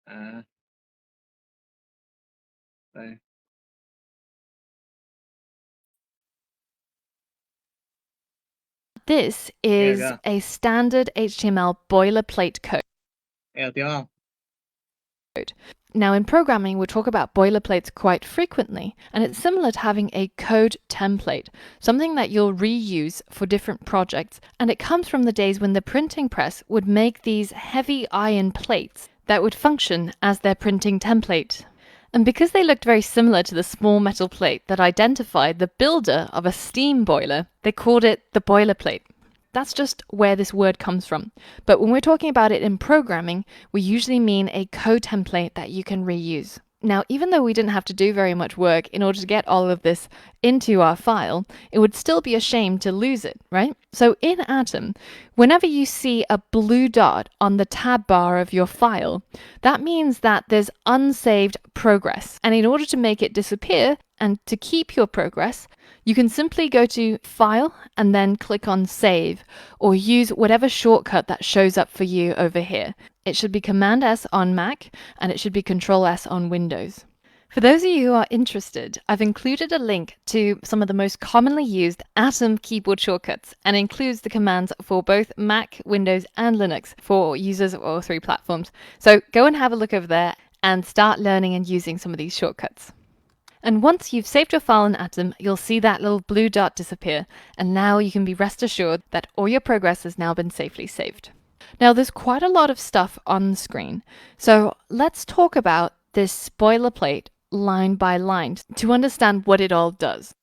À, đây, This nghe is chưa? a standard HTML boilerplate code. Nghe được tiếng không? Now, in programming, we talk about boilerplates quite frequently, and it's similar to having a code template, something that you'll reuse for different projects. And it comes from the days when the printing press would make these heavy iron plates that would function as their printing template. And because they looked very similar to the small metal plate that identified the builder of a steam boiler, they called it the boilerplate. That's just where this word comes from. But when we're talking about it in programming, we usually mean a code template that you can reuse. Now, even though we didn't have to do very much work in order to get all of this into our file, it would still be a shame to lose it, right? So in Atom, whenever you see a blue dot on the tab bar of your file, that means that there's unsaved progress. And in order to make it disappear and to keep your progress, you can simply go to File and then click on Save, or use whatever shortcut that shows up for you over here. It should be Command S on Mac, and it should be Control S on Windows. For those of you who are interested, I've included a link to some of the most commonly used Atom keyboard shortcuts, and includes the commands for both Mac, Windows, and Linux for users of all three platforms. So go and have a look over there and start learning and using some of these shortcuts. And once you've saved your file in Atom, you'll see that little blue dot disappear, and now you can be rest assured that all your progress has now been safely saved. Now, there's quite a lot of stuff on the screen, so let's talk about this boilerplate line by line to understand what it all does.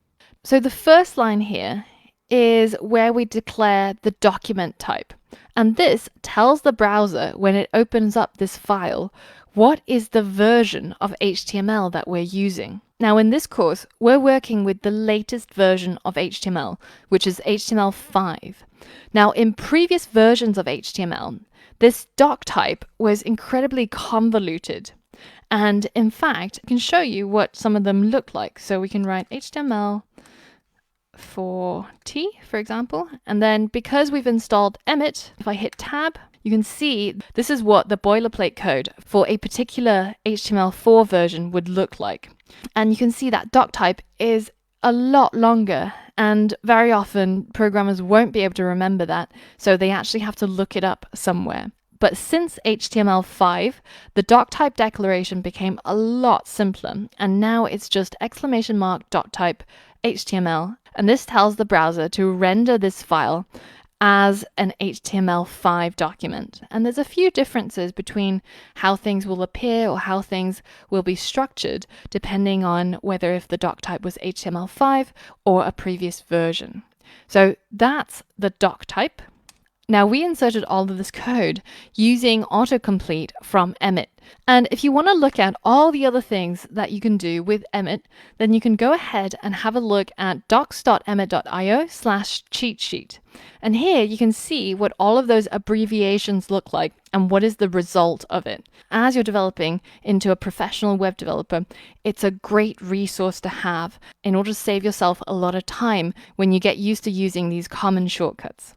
So the first line here is where we declare the document type, and this tells the browser when it opens up this file what is the version of HTML that we're using. Now, in this course, we're working with the latest version of HTML, which is HTML5. Now, in previous versions of HTML, this doc type was incredibly convoluted. And in fact, I can show you what some of them look like. So we can write HTML for T, for example. And then because we've installed Emmet, if I hit Tab, you can see this is what the boilerplate code for a particular HTML4 version would look like. And you can see that doc type is a lot longer, and very often programmers won't be able to remember that, so they actually have to look it up somewhere. But since HTML5, the doc type declaration became a lot simpler, and now it's just !doc type HTML, and this tells the browser to render this file as an HTML5 document. And there's a few differences between how things will appear or how things will be structured depending on whether if the doc type was HTML5 or a previous version. So that's the doc type. Now, we inserted all of this code using autocomplete from Emmet. And if you want to look at all the other things that you can do with Emmet, then you can go ahead and have a look at docs.emmet.io/cheat sheet. And here you can see what all of those abbreviations look like and what is the result of it. As you're developing into a professional web developer, it's a great resource to have in order to save yourself a lot of time when you get used to using these common shortcuts.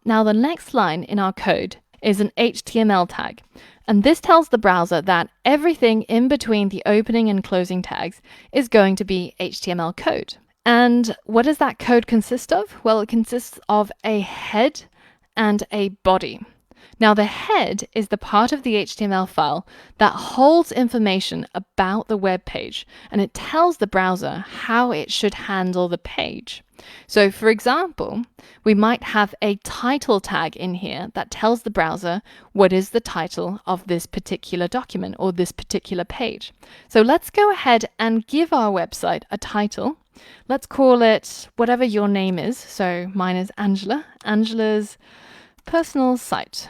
Now, the next line in our code is an HTML tag, and this tells the browser that everything in between the opening and closing tags is going to be HTML code. And what does that code consist of? Well, it consists of a head and a body. Now, the head is the part of the HTML file that holds information about the web page, and it tells the browser how it should handle the page. So, for example, we might have a title tag in here that tells the browser what is the title of this particular document or this particular page. So let's go ahead and give our website a title. Let's call it whatever your name is. So mine is Angela, Angela's personal site.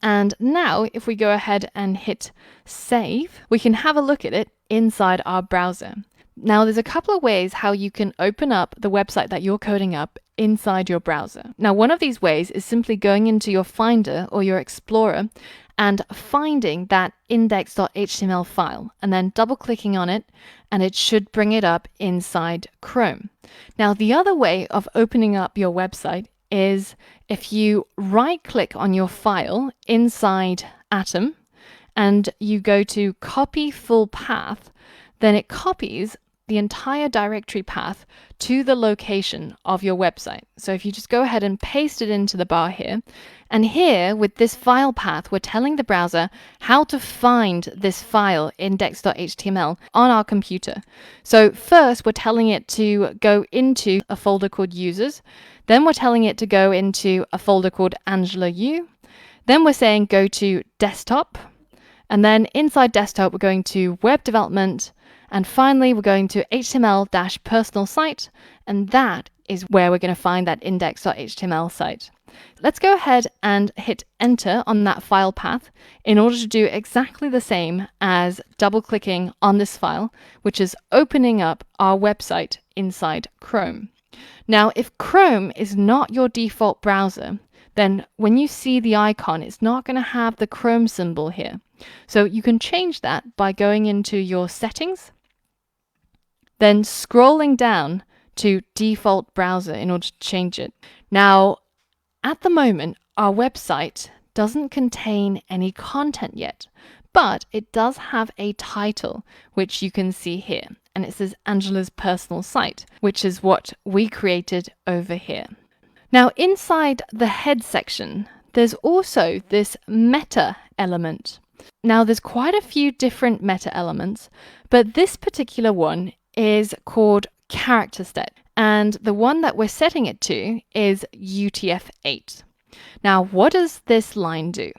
And now if we go ahead and hit save, we can have a look at it inside our browser. Now, there's a couple of ways how you can open up the website that you're coding up inside your browser. Now, one of these ways is simply going into your Finder or your Explorer and finding that index.html file and then double-clicking on it, and it should bring it up inside Chrome. Now, the other way of opening up your website is if you right-click on your file inside Atom, and you go to copy full path, then it copies the entire directory path to the location of your website. So if you just go ahead and paste it into the bar here, and here with this file path, we're telling the browser how to find this file index.html on our computer. So first we're telling it to go into a folder called users, then we're telling it to go into a folder called Angela U, then we're saying go to desktop, and then inside desktop we're going to web development, and finally, we're going to HTML-personal site, and that is where we're going to find that index.html site. Let's go ahead and hit enter on that file path in order to do exactly the same as double-clicking on this file, which is opening up our website inside Chrome. Now, if Chrome is not your default browser, then when you see the icon, it's not going to have the Chrome symbol here. So you can change that by going into your settings, then scrolling down to default browser in order to change it. Now, at the moment, our website doesn't contain any content yet, but it does have a title, which you can see here. And it says Angela's personal site, which is what we created over here. Now, inside the head section, there's also this meta element. Now, there's quite a few different meta elements, but this particular one is called character set, and the one that we're setting it to is UTF-8. Now, what does this line do?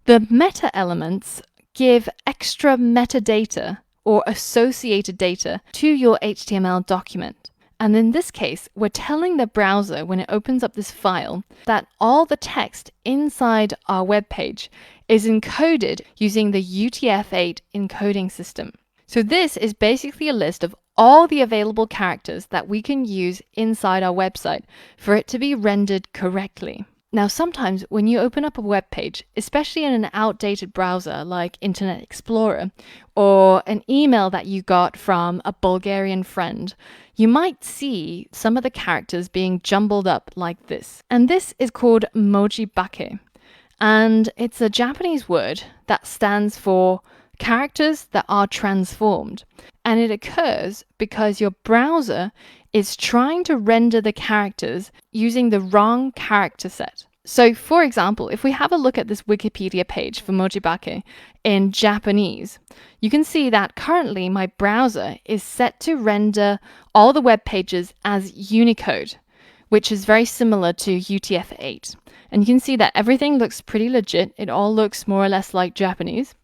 The meta elements give extra metadata or associated data to your HTML document. And in this case, we're telling the browser when it opens up this file that all the text inside our web page is encoded using the UTF-8 encoding system. So this is basically a list of all the available characters that we can use inside our website for it to be rendered correctly. Now, sometimes when you open up a web page, especially in an outdated browser like Internet Explorer, or an email that you got from a Bulgarian friend, you might see some of the characters being jumbled up like this. And this is called mojibake. And it's a Japanese word that stands for characters that are transformed. And it occurs because your browser is trying to render the characters using the wrong character set. So, for example, if we have a look at this Wikipedia page for mojibake in Japanese, you can see that currently my browser is set to render all the web pages as Unicode, which is very similar to UTF-8. And you can see that everything looks pretty legit. It all looks more or less like Japanese.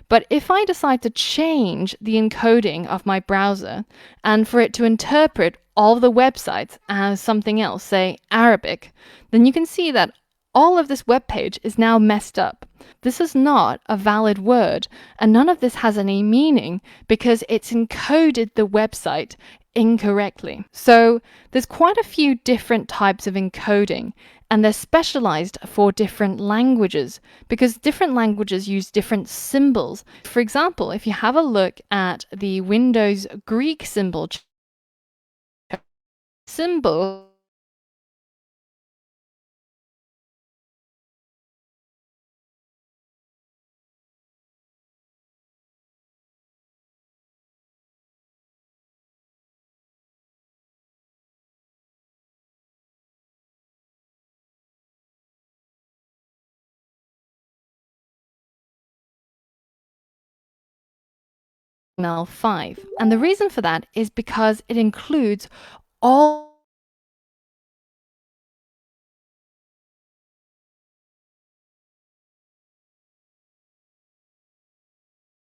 But if I decide to change the encoding of my browser and for it to interpret all the websites as something else, say Arabic, then you can see that all of this web page is now messed up. This is not a valid word, and none of this has any meaning because it's encoded the website incorrectly. So there's quite a few different types of encoding, and they're specialized for different languages because different languages use different symbols. For example, if you have a look at the Windows Greek symbol HTML5. And the reason for that is because it includes all